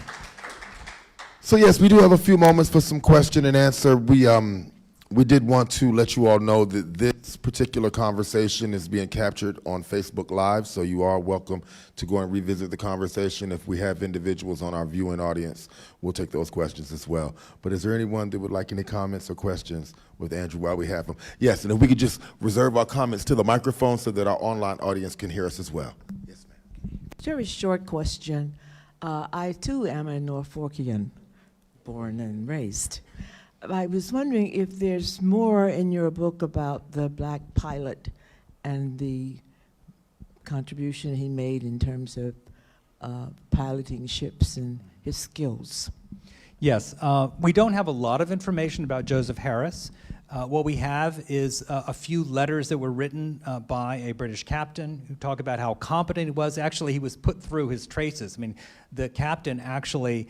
So yes, we do have a few moments for some question and answer. We did want to let you all know that this particular conversation is being captured on Facebook Live, so you are welcome to go and revisit the conversation. If we have individuals on our viewing audience, we'll take those questions as well. But is there anyone that would like any comments or questions with Andrew while we have him? Yes, and if we could just reserve our comments to the microphone so that our online audience can hear us as well. Yes, ma'am. Very short question. I, too, am a Norfolkian, born and raised. I was wondering if there's more in your book about the black pilot and the contribution he made in terms of piloting ships and his skills. Yes, we don't have a lot of information about Joseph Harris. What we have is a few letters that were written by a British captain who talk about how competent he was. Actually, he was put through his traces. I mean, the captain actually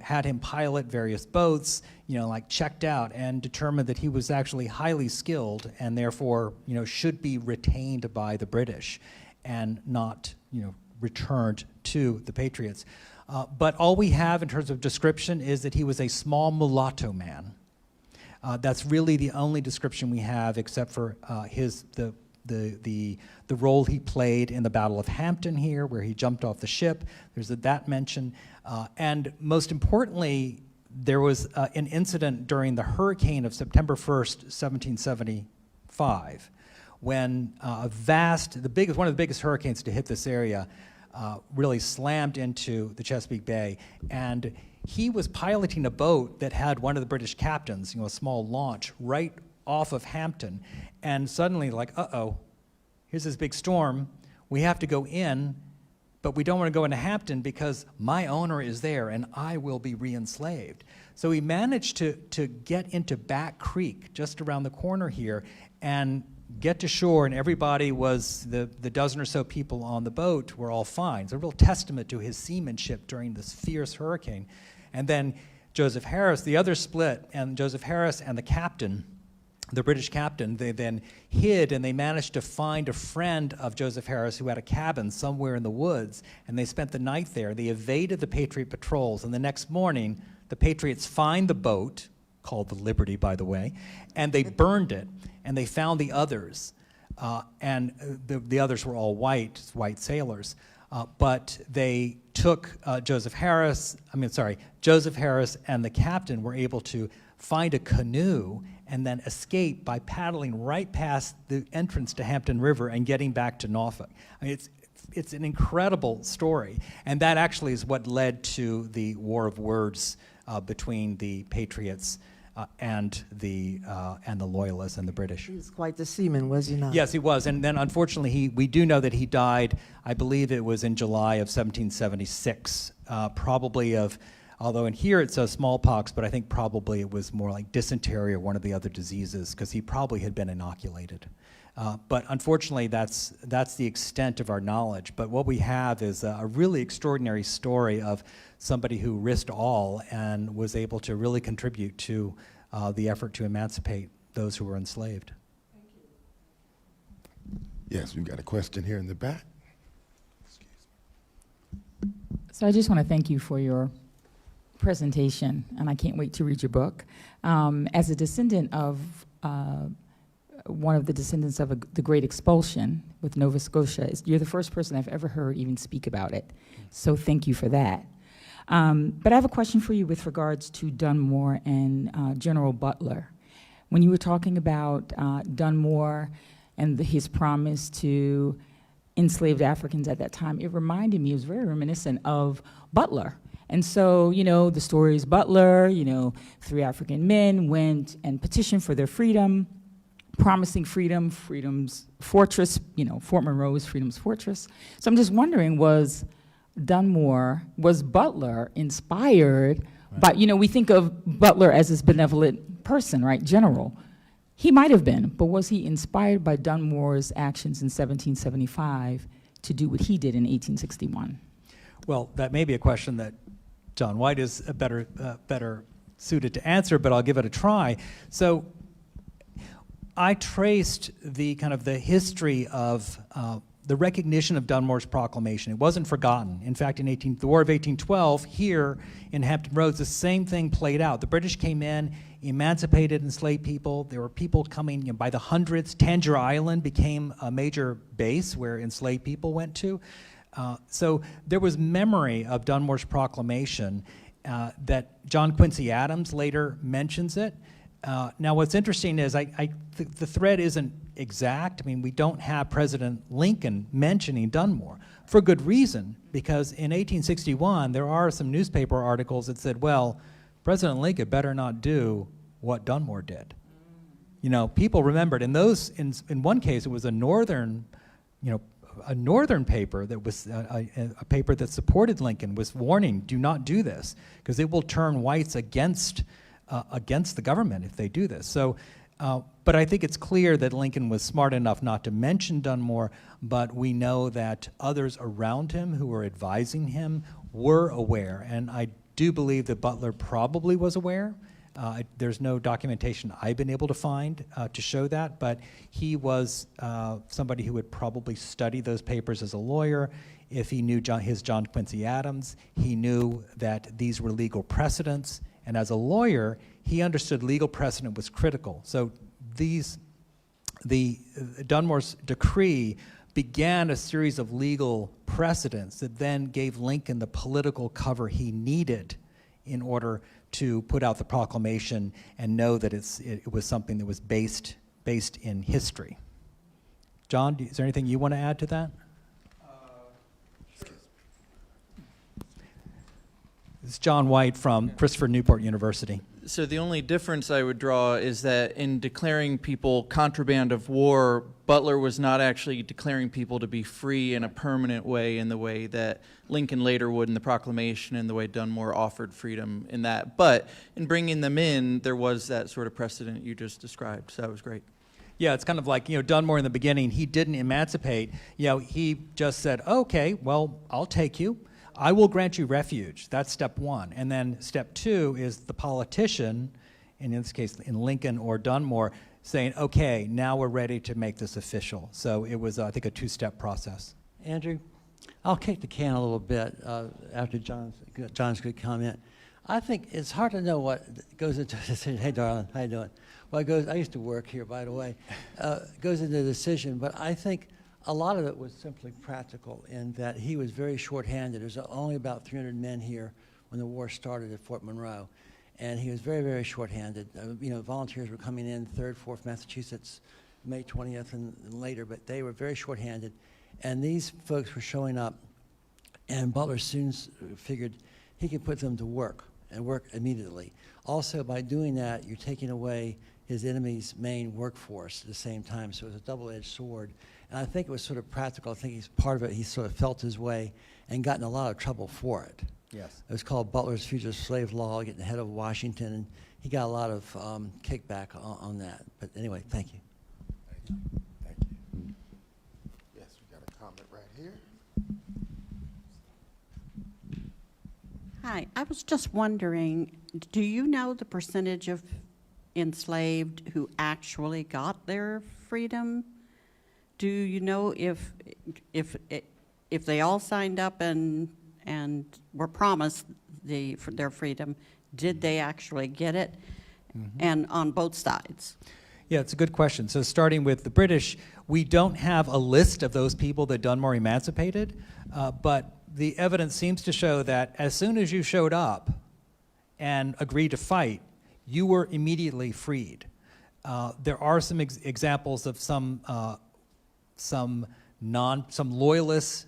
had him pilot various boats, checked out and determined that he was actually highly skilled and therefore, should be retained by the British and not, returned to the Patriots. But all we have in terms of description is that he was a small mulatto man. That's really the only description we have, except for the role he played in the Battle of Hampton here, where he jumped off the ship. There's that mention. And most importantly, there was an incident during the hurricane of September 1st, 1775, when one of the biggest hurricanes to hit this area really slammed into the Chesapeake Bay. And he was piloting a boat that had one of the British captains, a small launch, right off of Hampton. And suddenly, uh-oh, here's this big storm. We have to go in, but we don't want to go into Hampton because my owner is there and I will be re-enslaved. So he managed to get into Back Creek, just around the corner here, and get to shore, and everybody was, the dozen or so people on the boat were all fine. It's a real testament to his seamanship during this fierce hurricane. And then Joseph Harris, the other split, and Joseph Harris and the captain, the British captain, they then hid, and they managed to find a friend of Joseph Harris who had a cabin somewhere in the woods, and they spent the night there. They evaded the Patriot patrols, and the next morning, the Patriots find the boat, called the Liberty, by the way, and they burned it, and they found the others, and the others were all white sailors, but they took Joseph Harris and the captain were able to find a canoe and then escape by paddling right past the entrance to Hampton River and getting back to Norfolk. I mean, it's an incredible story, and that actually is what led to the war of words between the Patriots and the Loyalists and the British. He was quite the seaman, was he not? Yes, he was, and then unfortunately we do know that he died, I believe it was in July of 1776, probably of, although in here it says smallpox, but I think probably it was more like dysentery or one of the other diseases, because he probably had been inoculated. But unfortunately, that's the extent of our knowledge. But what we have is a really extraordinary story of somebody who risked all and was able to really contribute to the effort to emancipate those who were enslaved. Thank you. Yes, we've got a question here in the back. So I just want to thank you for your presentation, and I can't wait to read your book. As a descendant of one of the descendants of the Great Expulsion with Nova Scotia. You're the first person I've ever heard even speak about it. So thank you for that. But I have a question for you with regards to Dunmore and General Butler. When you were talking about Dunmore and his promise to enslaved Africans at that time, it reminded me, it was very reminiscent of Butler. And so, you know, the story is Butler, you know, 3 African men went and petitioned for their freedom, promising freedom, freedom's fortress, you know, Fort Monroe is freedom's fortress. So I'm just wondering, was Butler inspired by, you know, we think of Butler as this benevolent person, right, general. He might have been, but was he inspired by Dunmore's actions in 1775 to do what he did in 1861? Well, that may be a question that John White is better suited to answer, but I'll give it a try. So I traced the kind of the history of the recognition of Dunmore's proclamation. It wasn't forgotten. In fact, in the War of 1812, here in Hampton Roads, the same thing played out. The British came in, emancipated enslaved people. There were people coming, you know, by the hundreds. Tangier Island became a major base where enslaved people went to. So there was memory of Dunmore's proclamation that John Quincy Adams later mentions it. Now, what's interesting is the thread isn't exact. I mean, we don't have President Lincoln mentioning Dunmore for good reason, because in 1861, there are some newspaper articles that said, well, President Lincoln better not do what Dunmore did. You know, people remembered, in one case, it was a northern paper that was a paper that supported Lincoln was warning, do not do this, because it will turn whites against the government if they do this. So, but I think it's clear that Lincoln was smart enough not to mention Dunmore, but we know that others around him who were advising him were aware, and I do believe that Butler probably was aware. There's no documentation I've been able to find to show that, but he was somebody who would probably study those papers as a lawyer. If he knew his John Quincy Adams, he knew that these were legal precedents, and as a lawyer, he understood legal precedent was critical. So the Dunmore's decree began a series of legal precedents that then gave Lincoln the political cover he needed in order to put out the proclamation and know that it was something that was based in history. John, is there anything you want to add to that? This is John White from Christopher Newport University. So the only difference I would draw is that in declaring people contraband of war, Butler was not actually declaring people to be free in a permanent way in the way that Lincoln later would in the proclamation and the way Dunmore offered freedom in that. But in bringing them in, there was that sort of precedent you just described. So that was great. Yeah, it's kind of like, Dunmore in the beginning, he didn't emancipate. He just said, okay, well, I'll take you. I will grant you refuge. That's step one. And then step two is the politician, and in this case, in Lincoln or Dunmore, saying, okay, now we're ready to make this official. So it was, I think, a two-step process. Andrew, I'll kick the can a little bit after John's good comment. I think it's hard to know what goes into a decision. Hey, darling, how you doing? Well, I used to work here, by the way. Goes into the decision, but I think a lot of it was simply practical in that he was very short-handed. There's only about 300 men here when the war started at Fort Monroe, and he was very, very short-handed. Volunteers were coming in, 3rd, 4th Massachusetts, May 20th and later, but they were very short-handed. And these folks were showing up, and Butler soon figured he could put them to work, and work immediately. Also, by doing that, you're taking away his enemy's main workforce at the same time, so it was a double-edged sword. And I think it was sort of practical. I think he's part of it. He sort of felt his way and got in a lot of trouble for it. Yes. It was called Butler's Fugitive Slave Law, getting ahead of Washington, and he got a lot of kickback on that. But anyway, thank you. Thank you. Yes, we got a comment right here. Hi, I was just wondering, do you know the percentage of enslaved who actually got their freedom? Do you know if they all signed up and were promised their freedom, did they actually get it? Mm-hmm. And on both sides? Yeah, it's a good question. So starting with the British, we don't have a list of those people that Dunmore emancipated, but the evidence seems to show that as soon as you showed up and agreed to fight, you were immediately freed. There are some examples of some loyalist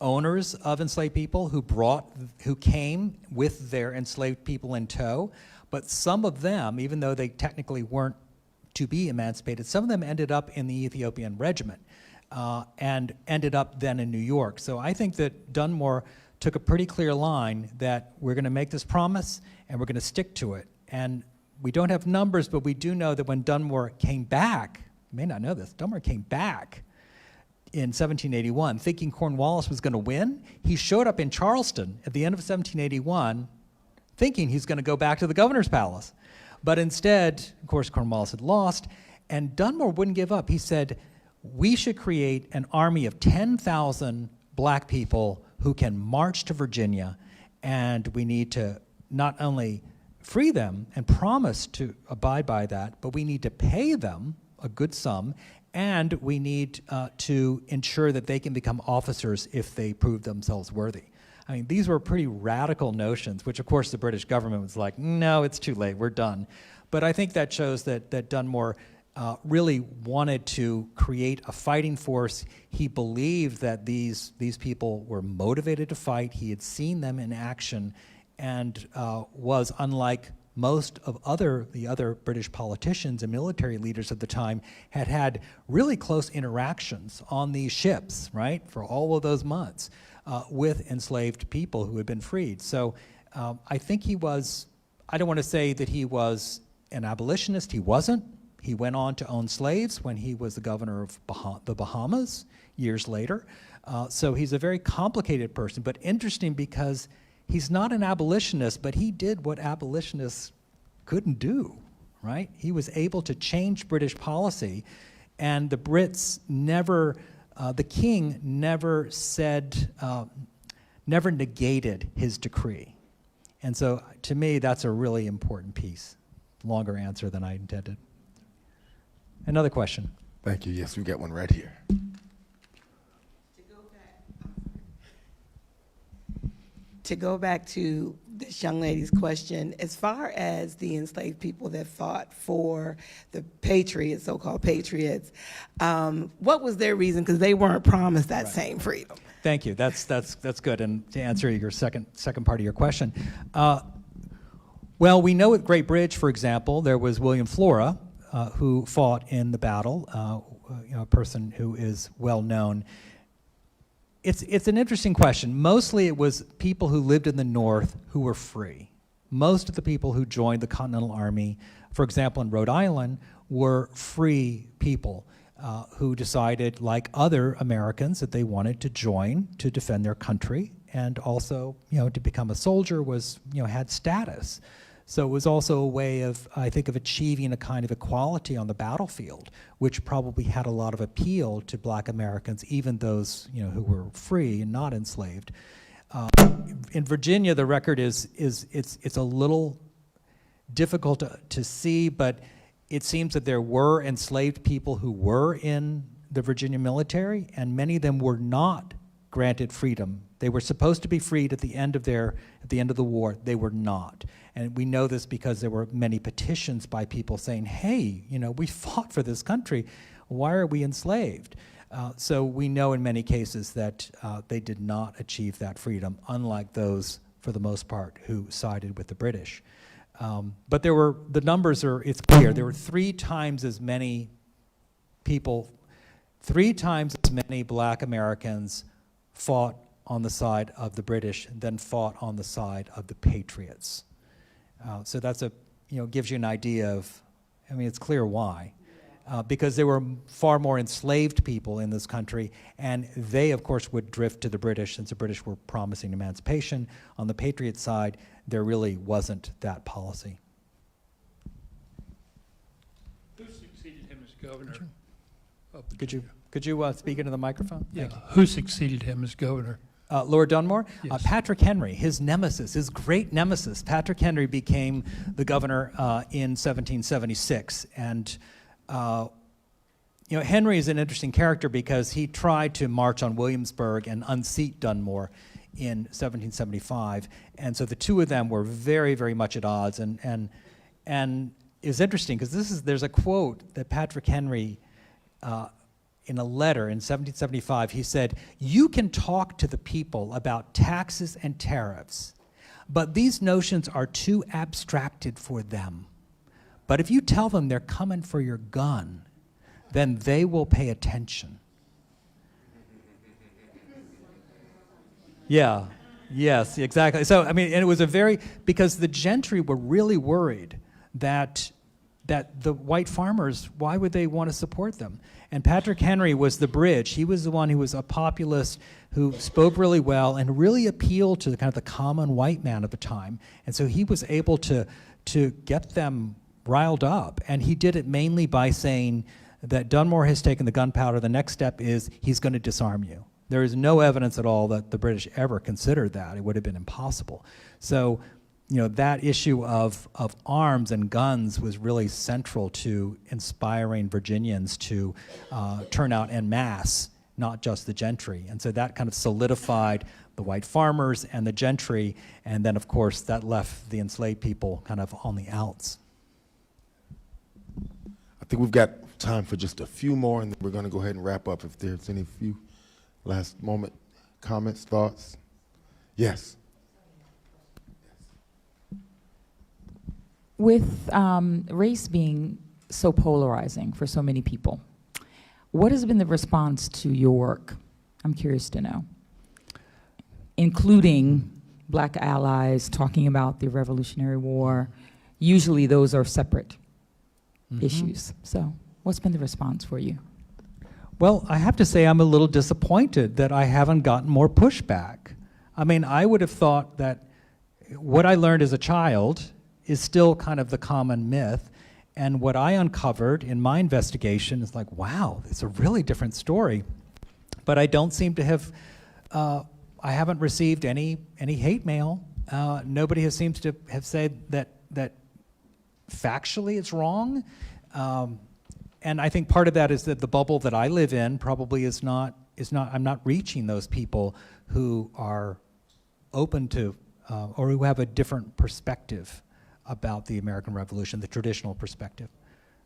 owners of enslaved people who came with their enslaved people in tow, but some of them, even though they technically weren't to be emancipated, some of them ended up in the Ethiopian regiment and ended up then in New York. So I think that Dunmore took a pretty clear line that we're going to make this promise and we're going to stick to it. And we don't have numbers, but we do know that when Dunmore came back, you may not know this, Dunmore came back in 1781 thinking Cornwallis was going to win. He showed up in Charleston at the end of 1781 thinking he's going to go back to the governor's palace. But instead, of course, Cornwallis had lost, and Dunmore wouldn't give up. He said, we should create an army of 10,000 black people who can march to Virginia, and we need to not only free them and promise to abide by that, but we need to pay them a good sum, and we need to ensure that they can become officers if they prove themselves worthy. I mean, these were pretty radical notions, which of course the British government was like, no, it's too late, we're done. But I think that shows that Dunmore really wanted to create a fighting force. He believed that these people were motivated to fight. He had seen them in action and was, unlike most of the other British politicians and military leaders at the time, had really close interactions on these ships, right, for all of those months. With enslaved people who had been freed. So I think he was, I don't want to say that he was an abolitionist, he wasn't. He went on to own slaves when he was the governor of the Bahamas years later. So he's a very complicated person, but interesting because he's not an abolitionist, but he did what abolitionists couldn't do, right? He was able to change British policy, and the Brits never, the king never said, never negated his decree. And so to me, that's a really important piece. Longer answer than I intended. Another question. Thank you. Yes, we got one right here. To go back to this young lady's question, as far as the enslaved people that fought for the patriots, so-called patriots, what was their reason? Because they weren't promised that same freedom. Thank you. That's good. And to answer your second part of your question, well, we know at Great Bridge, for example, there was William Flora, who fought in the battle, a person who is well known. It's an interesting question. Mostly it was people who lived in the North who were free. Most of the people who joined the Continental Army, for example, in Rhode Island, were free people who decided, like other Americans, that they wanted to join to defend their country, and also, to become a soldier was, had status. So it was also a way of, I think, of achieving a kind of equality on the battlefield, which probably had a lot of appeal to black Americans, even those who were free and not enslaved. In Virginia, the record it's a little difficult to see, but it seems that there were enslaved people who were in the Virginia military, and many of them were not granted freedom. They were supposed to be freed at the end of the war. They were not. And we know this because there were many petitions by people saying, hey, we fought for this country. Why are we enslaved? So we know in many cases that they did not achieve that freedom, unlike those, for the most part, who sided with the British. But the numbers it's clear. There were 3 times as many people, 3 times as many black Americans fought on the side of the British than fought on the side of the patriots. So that's gives you an idea of, it's clear why. Because there were far more enslaved people in this country, and they, of course, would drift to the British since the British were promising emancipation. On the Patriot side, there really wasn't that policy. Who succeeded him as governor of Could Virginia? you speak into the microphone? Yeah. Thank you. Who succeeded him as governor? Lord Dunmore? Yes. Patrick Henry, his nemesis, his great nemesis. Patrick Henry became the governor in 1776, and Henry is an interesting character because he tried to march on Williamsburg and unseat Dunmore in 1775, and so the two of them were very, very much at odds. And it was interesting because there's a quote that Patrick Henry, in a letter in 1775, he said, "You can talk to the people about taxes and tariffs, but these notions are too abstracted for them. But if you tell them they're coming for your gun, then they will pay attention." Yeah, yes, exactly. So, I mean, and it was because the gentry were really worried that the white farmers, why would they want to support them? And Patrick Henry was the bridge. He was the one who was a populist who spoke really well and really appealed to the kind of the common white man of the time. And so he was able to get them riled up. And he did it mainly by saying that Dunmore has taken the gunpowder. The next step is he's going to disarm you. There is no evidence at all that the British ever considered that. It would have been impossible. So, that issue of arms and guns was really central to inspiring Virginians to turn out en masse, not just the gentry. And so that kind of solidified the white farmers and the gentry, and then, of course, that left the enslaved people kind of on the outs. I think we've got time for just a few more, and then we're going to go ahead and wrap up if there's any few last moment comments, thoughts. Yes. With race being so polarizing for so many people, what has been the response to your work? I'm curious to know. Including Black allies talking about the Revolutionary War. Usually those are separate issues. So what's been the response for you? Well, I have to say I'm a little disappointed that I haven't gotten more pushback. I mean, I would have thought that what I learned as a child is still kind of the common myth, and what I uncovered in my investigation is like, wow, it's a really different story. But I don't seem to have, I haven't received any hate mail. Nobody seems to have said that factually it's wrong. And I think part of that is that the bubble that I live in probably is not, I'm not reaching those people who are open to, or who have a different perspective about the American Revolution, the traditional perspective.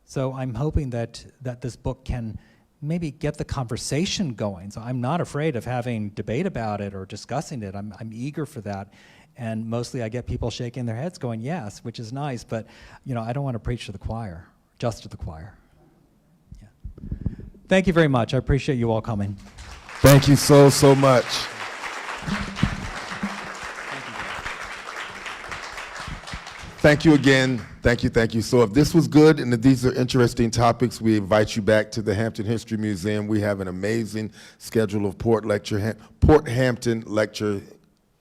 So I'm hoping that this book can maybe get the conversation going. So I'm not afraid of having debate about it or discussing it. I'm eager for that. And mostly I get people shaking their heads going, yes, which is nice, but I don't want to preach to the choir, just to the choir. Yeah. Thank you very much. I appreciate you all coming. Thank you so much. Thank you again. Thank you. So if this was good and if these are interesting topics, we invite you back to the Hampton History Museum. We have an amazing schedule of Port Hampton lecture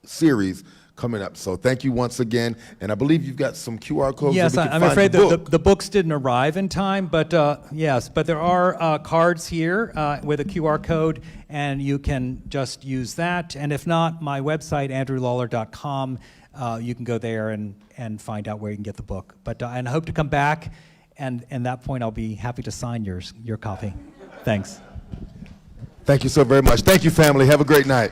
series coming up. So thank you once again. And I believe you've got some QR codes. Yes, that we can I'm find afraid book. the books didn't arrive in time, but yes, but there are cards here with a QR code, and you can just use that. And if not, my website, andrewlawler.com, you can go there and find out where you can get the book. But and I hope to come back, and at that point I'll be happy to sign your copy. Thanks. Thank you so very much. Thank you, family. Have a great night.